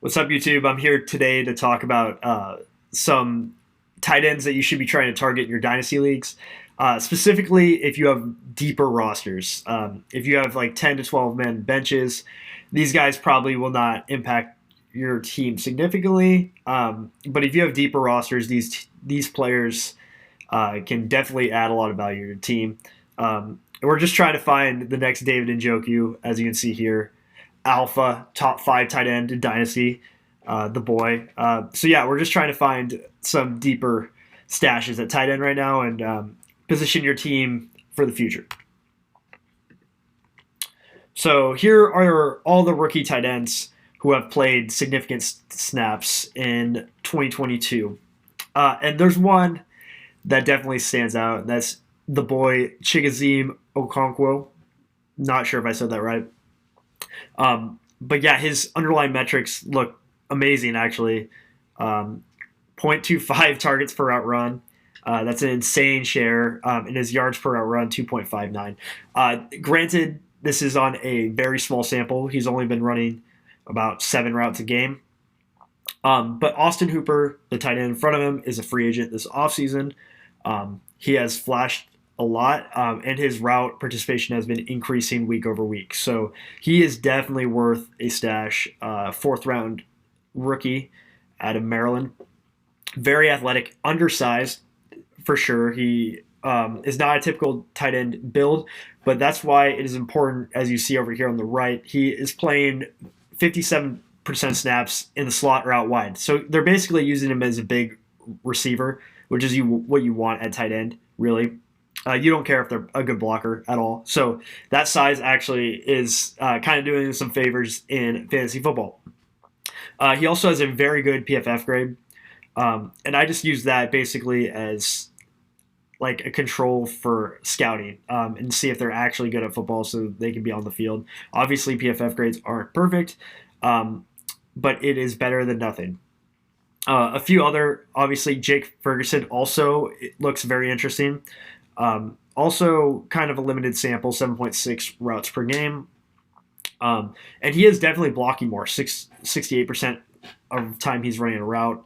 What's up, YouTube? I'm here today to talk about some tight ends that you should be trying to target in your dynasty leagues. Specifically, if you have deeper rosters, if you have like 10 to 12 men benches, these guys probably will not impact your team significantly. But if you have deeper rosters, these players can definitely add a lot of value to your team. We're just trying to find the next David Njoku, as you can see here, alpha top five tight end in dynasty, the boy. So yeah, we're just trying to find some deeper stashes at tight end right now and position your team for the future. So here are all the rookie tight ends who have played significant snaps in 2022, and there's one that definitely stands out. And that's the boy Chigoziem Okonkwo. Not sure if I said that right. But yeah, his underlying metrics look amazing, actually. 0.25 targets per route run. That's an insane share. And his yards per route run, 2.59. Granted, this is on a very small sample. He's only been running about 7 routes a game. But Austin Hooper, the tight end in front of him, is a free agent this offseason. He has flashed a lot, and his route participation has been increasing week over week. So he is definitely worth a stash. Fourth round rookie out of Maryland. Very athletic, undersized for sure. He is not a typical tight end build, but that's why it is important, as you see over here on the right. He is playing 57% snaps in the slot or out wide. So they're basically using him as a big receiver, which is what you want at tight end, really. You don't care if they're a good blocker at all. So that size actually is kind of doing some favors in fantasy football. He also has a very good PFF grade. And I just use that basically as like a control for scouting and see if they're actually good at football so they can be on the field. Obviously, PFF grades aren't perfect, but it is better than nothing. A few other, obviously, Jake Ferguson also looks very interesting. Also, kind of a limited sample, 7.6 routes per game. And he is definitely blocking more, 68% of the time he's running a route.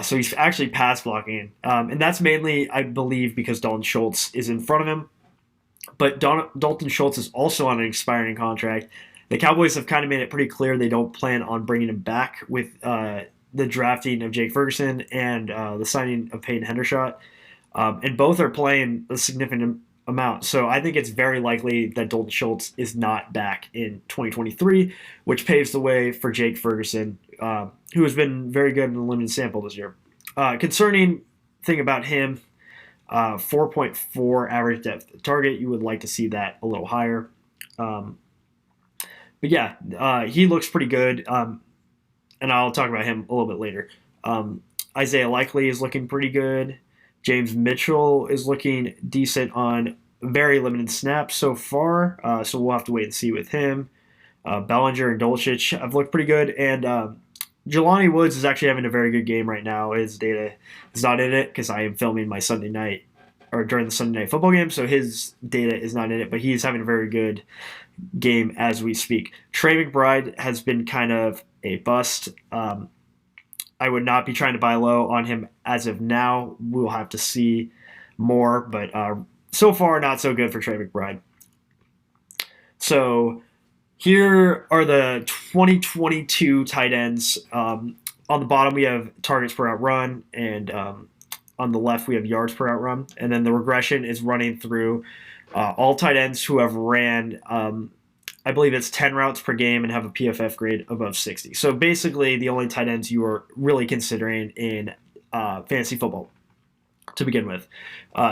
So he's actually pass blocking. And that's mainly, I believe, because Dalton Schultz is in front of him. But Dalton Schultz is also on an expiring contract. The Cowboys have kind of made it pretty clear they don't plan on bringing him back with the drafting of Jake Ferguson and the signing of Peyton Hendershot. And both are playing a significant amount. So I think it's very likely that Dalton Schultz is not back in 2023, which paves the way for Jake Ferguson, who has been very good in a limited sample this year. Concerning thing about him, 4.4 average depth of target. You would like to see that a little higher. But yeah, he looks pretty good. And I'll talk about him a little bit later. Isaiah Likely is looking pretty good. James Mitchell is looking decent on very limited snaps so far, so we'll have to wait and see with him. Bellinger and Dolchich have looked pretty good, and Jelani Woods is actually having a very good game right now. His data is not in it because I am filming my Sunday night or during the Sunday night football game, so his data is not in it, but he's having a very good game as we speak. Trey McBride has been kind of a bust. I would not be trying to buy low on him as of now. We'll have to see more, but so far, not so good for Trey McBride. So here are the 2022 tight ends. On the bottom, we have targets per out run, and on the left, we have yards per out run. And then the regression is running through all tight ends who have ran I believe it's 10 routes per game and have a PFF grade above 60. So basically, the only tight ends you are really considering in fantasy football to begin with.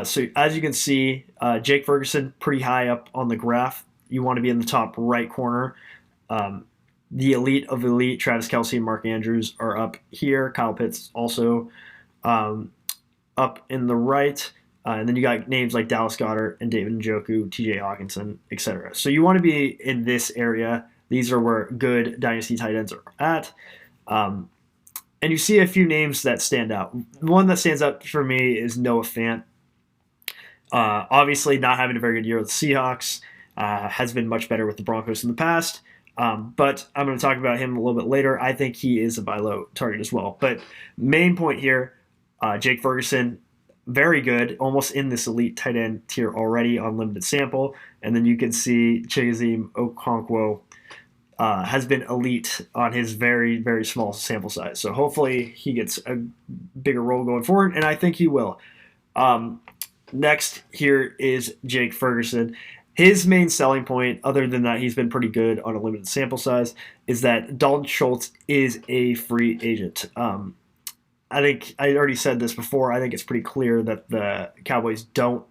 So as you can see, Jake Ferguson pretty high up on the graph. You want to be in the top right corner. The elite of elite, Travis Kelce and Mark Andrews are up here. Kyle Pitts also up in the right. And then you got names like Dallas Goedert and David Njoku, T.J. Hawkinson, etc. So you want to be in this area. These are where good dynasty tight ends are at. And you see a few names that stand out. The one that stands out for me is Noah Fant. Obviously, not having a very good year with the Seahawks. Has been much better with the Broncos in the past. But I'm going to talk about him a little bit later. I think he is a buy low target as well. But main point here, Jake Ferguson, very good, almost in this elite tight end tier already on limited sample. And then you can see Chigoziem Okonkwo has been elite on his very, very small sample size. So hopefully he gets a bigger role going forward, and I think he will. Next here is Jake Ferguson. His main selling point, other than that he's been pretty good on a limited sample size, is that Dalton Schultz is a free agent. I think I already said this before. I think it's pretty clear that the Cowboys don't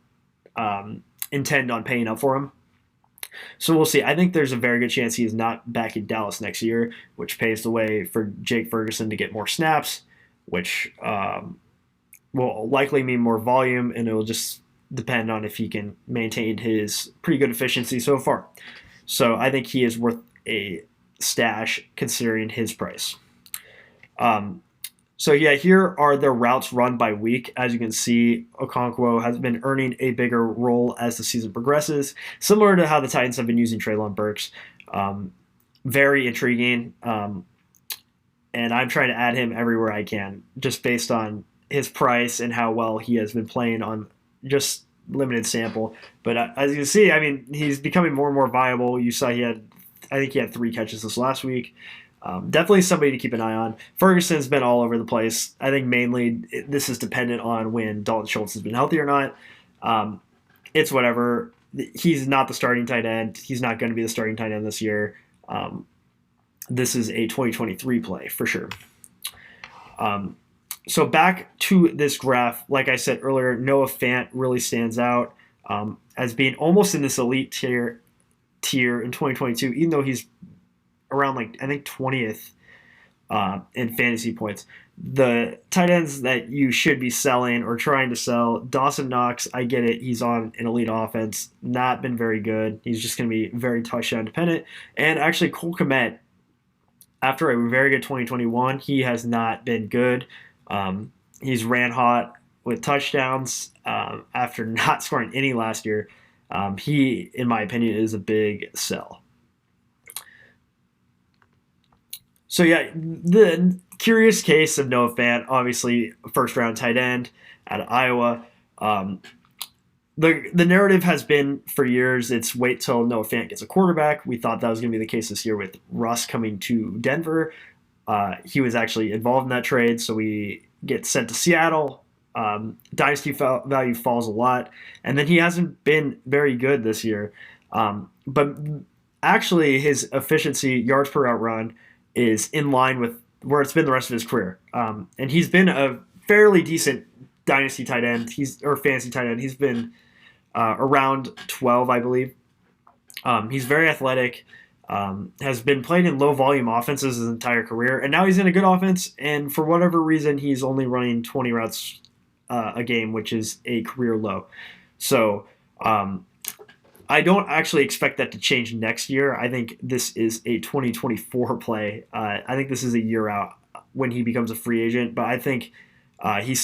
intend on paying up for him. So we'll see. I think there's a very good chance he is not back in Dallas next year, which paves the way for Jake Ferguson to get more snaps, which will likely mean more volume, and it will just depend on if he can maintain his pretty good efficiency so far. So I think he is worth a stash considering his price. So yeah, here are the routes run by week. As you can see, Okonkwo has been earning a bigger role as the season progresses, similar to how the Titans have been using Treylon Burks. Very intriguing, and I'm trying to add him everywhere I can, just based on his price and how well he has been playing on just limited sample. But as you can see, I mean, he's becoming more and more viable. You saw I think he had 3 catches this last week. Definitely somebody to keep an eye on. Ferguson's been all over the place. I think mainly this is dependent on when Dalton Schultz has been healthy or not. It's whatever. He's not the starting tight end. He's not going to be the starting tight end this year. This is a 2023 play for sure. So back to this graph, like I said earlier, Noah Fant really stands out as being almost in this elite tier in 2022, even though he's around I think 20th in fantasy points. The tight ends that you should be selling or trying to sell, Dawson Knox, I get it. He's on an elite offense, not been very good. He's just going to be very touchdown dependent. And actually, Cole Kmet, after a very good 2021, he has not been good. He's ran hot with touchdowns after not scoring any last year. He, in my opinion, is a big sell. So yeah, the curious case of Noah Fant, obviously first-round tight end out of Iowa. The narrative has been for years, it's wait till Noah Fant gets a quarterback. We thought that was going to be the case this year with Russ coming to Denver. He was actually involved in that trade, so we get sent to Seattle. Dynasty value falls a lot, and then he hasn't been very good this year. But actually, his efficiency, yards per route run, is in line with where it's been the rest of his career. And he's been a fairly decent dynasty tight end, or fantasy tight end. He's been around 12, I believe. He's very athletic, has been playing in low volume offenses his entire career, and now he's in a good offense, and for whatever reason, he's only running 20 routes a game, which is a career low. So I don't actually expect that to change next year. I think this is a 2024 play. I think this is a year out when he becomes a free agent, but I think he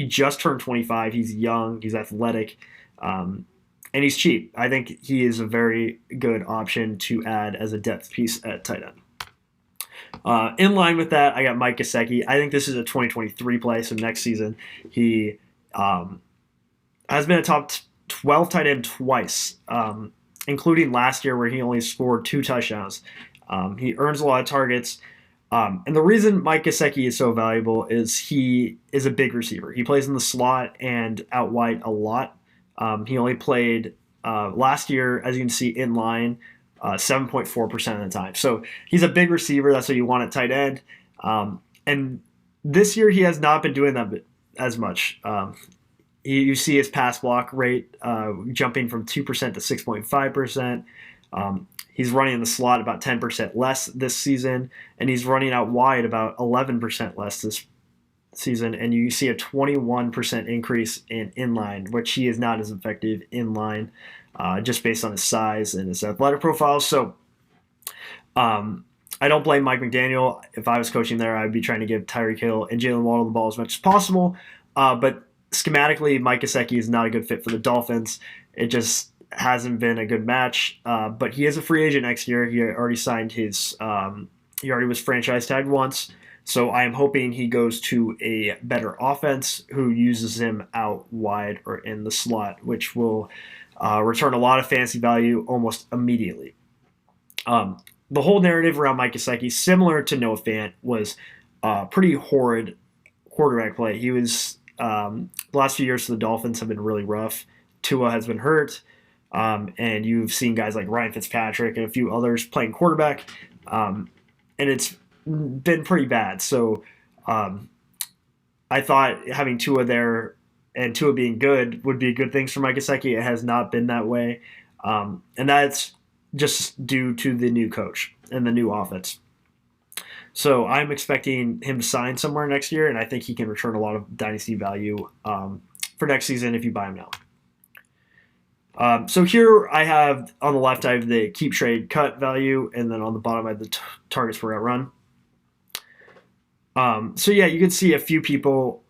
just turned 25. He's young, he's athletic, and he's cheap. I think he is a very good option to add as a depth piece at tight end. In line with that, I got Mike Gesicki. I think this is a 2023 play, so next season he has been a top 12 tight end twice, including last year where he only scored 2 touchdowns. He earns a lot of targets. And the reason Mike Gesicki is so valuable is he is a big receiver. He plays in the slot and out wide a lot. He only played last year, as you can see, in line 7.4% of the time. So he's a big receiver. That's what you want at tight end. And this year he has not been doing that as much. You see his pass block rate jumping from 2% to 6.5%. He's running in the slot about 10% less this season, and he's running out wide about 11% less this season. And you see a 21% increase in inline, which he is not as effective inline, just based on his size and his athletic profile. So I don't blame Mike McDaniel. If I was coaching there, I'd be trying to give Tyreek Hill and Jalen Waddle the ball as much as possible. But schematically, Mike Gesicki is not a good fit for the Dolphins. It just hasn't been a good match, but he is a free agent next year. He already signed his. He already was franchise tagged once, so I am hoping he goes to a better offense who uses him out wide or in the slot, which will return a lot of fantasy value almost immediately. The whole narrative around Mike Gesicki, similar to Noah Fant, was pretty horrid quarterback play. He was the last few years for the Dolphins have been really rough. Tua has been hurt, and you've seen guys like Ryan Fitzpatrick and a few others playing quarterback, and it's been pretty bad. So I thought having Tua there and Tua being good would be good things for Mike Gesicki. It has not been that way, and that's just due to the new coach and the new offense. So I'm expecting him to sign somewhere next year, and I think he can return a lot of dynasty value for next season if you buy him now. So here I have on the left, I have the keep trade cut value, and then on the bottom I have the targets per route run. So yeah, you can see a few people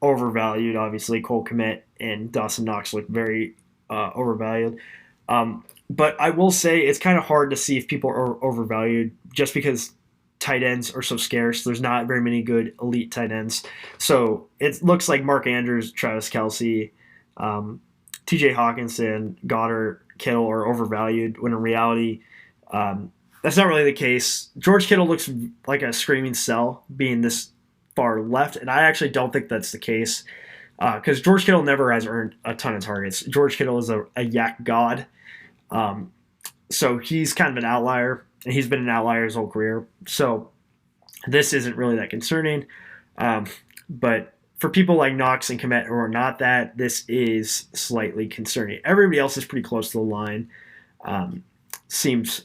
overvalued. Obviously, Cole Kmet and Dawson Knox look very overvalued. But I will say it's kind of hard to see if people are overvalued just because tight ends are so scarce. There's not very many good elite tight ends. So it looks like Mark Andrews, Travis Kelce, TJ Hawkinson, Goddard, Kittle are overvalued when in reality that's not really the case. George Kittle looks like a screaming sell being this far left, and I actually don't think that's the case because George Kittle never has earned a ton of targets. George Kittle is a yak god. So he's kind of an outlier, and he's been an outlier his whole career. So this isn't really that concerning. But for people like Knox and Kmet who are not that, this is slightly concerning. Everybody else is pretty close to the line. Seems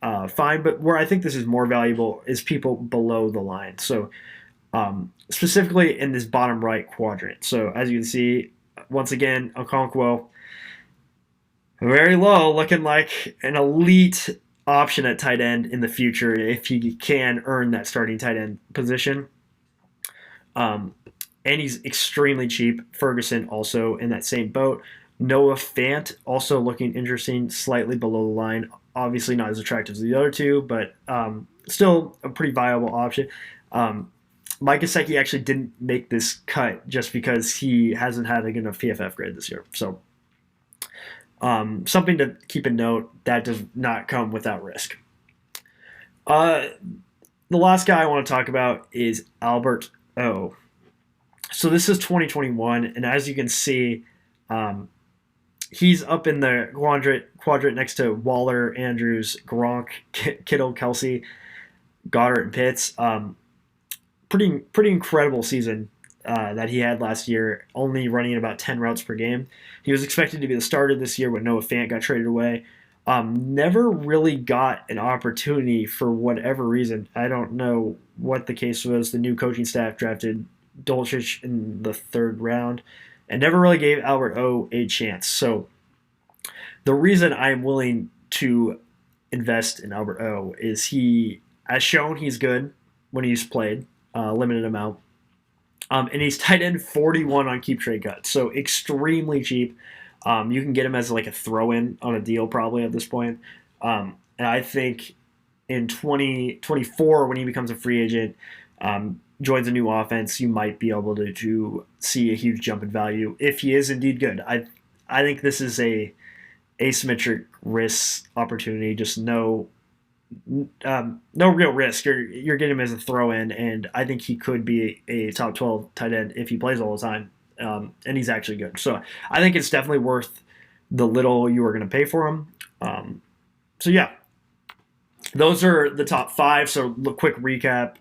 fine, but where I think this is more valuable is people below the line. So specifically in this bottom right quadrant. So as you can see, once again, Okonkwo, very low, looking like an elite option at tight end in the future if he can earn that starting tight end position. And he's extremely cheap. Ferguson also in that same boat. Noah Fant also looking interesting, slightly below the line. Obviously not as attractive as the other two, but still a pretty viable option. Mike Gesicki actually didn't make this cut just because he hasn't had a good enough PFF grade this year. So something to keep in note, that does not come without risk. The last guy I want to talk about is Albert O. So this is 2021, and as you can see, he's up in the quadrant next to Waller, Andrews, Gronk, Kittle, Kelce, Goddard, and Pitts. Pretty incredible season that he had last year, only running about 10 routes per game. He was expected to be the starter this year when Noah Fant got traded away. Never really got an opportunity for whatever reason. I don't know what the case was. The new coaching staff drafted Dolchich in the 3rd round and never really gave Albert O a chance. So the reason I'm willing to invest in Albert O is he has shown he's good when he's played, limited amount. And he's tight end 41 on keep trade cut, so extremely cheap. You can get him as like a throw-in on a deal probably at this point. And I think in 2024 when he becomes a free agent, joins a new offense, you might be able to see a huge jump in value if he is indeed good. I think this is a asymmetric risk opportunity, just no real risk. You're getting him as a throw-in, and I think he could be a top 12 tight end if he plays all the time, and he's actually good. So I think it's definitely worth the little you are going to pay for him. So yeah, those are the top 5. So quick recap.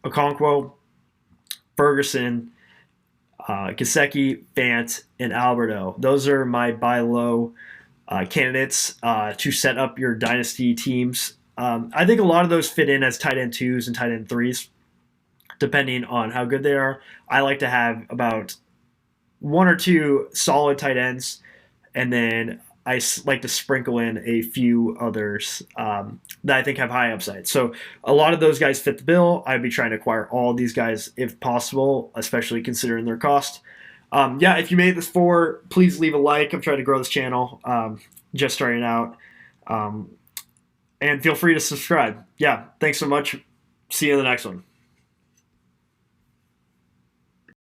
Okonkwo, Ferguson, Gesicki, Fant, and Alberto. Those are my buy low candidates to set up your dynasty teams. I think a lot of those fit in as tight end 2s and tight end 3s, depending on how good they are. I like to have about 1 or 2 solid tight ends, and then I like to sprinkle in a few others that I think have high upside. So a lot of those guys fit the bill. I'd be trying to acquire all these guys if possible, especially considering their cost. Yeah, if you made this far, please leave a like. I'm trying to grow this channel, just starting out. Um, and feel free to subscribe. Yeah, thanks so much. See you in the next one.